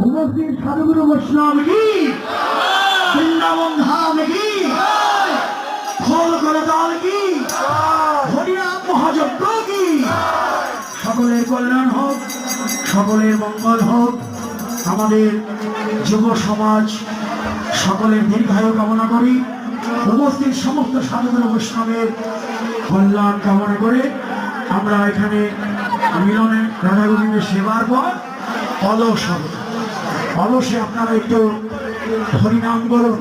উপস্থিত সাধুগুরু বৈষ্ণব কি, বৃন্দাবন ধাম কি, খোল করে দল কি, হরিনাম মহাযজ্ঞ কি। সকলের কল্যাণ হোক, সকলের মঙ্গল হোক। আমাদের যুব সমাজ সকলের দীর্ঘায়ু কামনা করি। উপস্থিত সমস্ত সাধুগুরু বৈষ্ণবের কল্যাণ কামনা করে আমরা এখানে মিলনে রাধা গোবিন্দের সেবার পর অলসে আপনারা একটু হরিনাম করুন,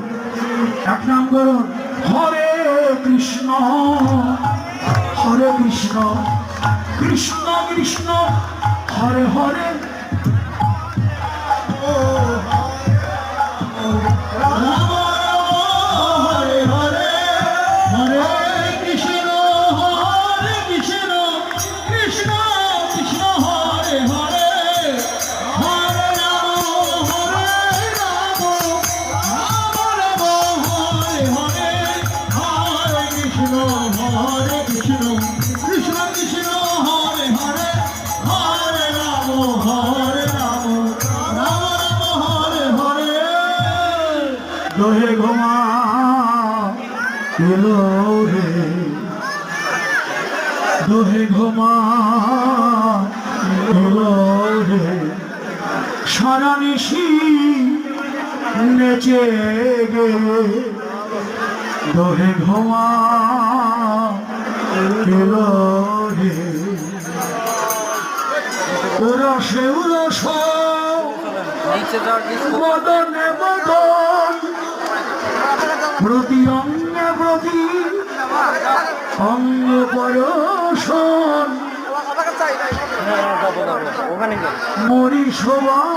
এক নাম করুন, হরে কৃষ্ণ কৃষ্ণ কৃষ্ণ হরে হরে দোহে ঘুমা এলো রে, দোহে ঘুমা এলো রে, সারা নিশি নেচে গে, দোহে ঘুমা এলো রে, রসে উরস বদনে বদন, প্রতি অঙ্গে প্রতি অঙ্গ পরশন, মরি শোভা।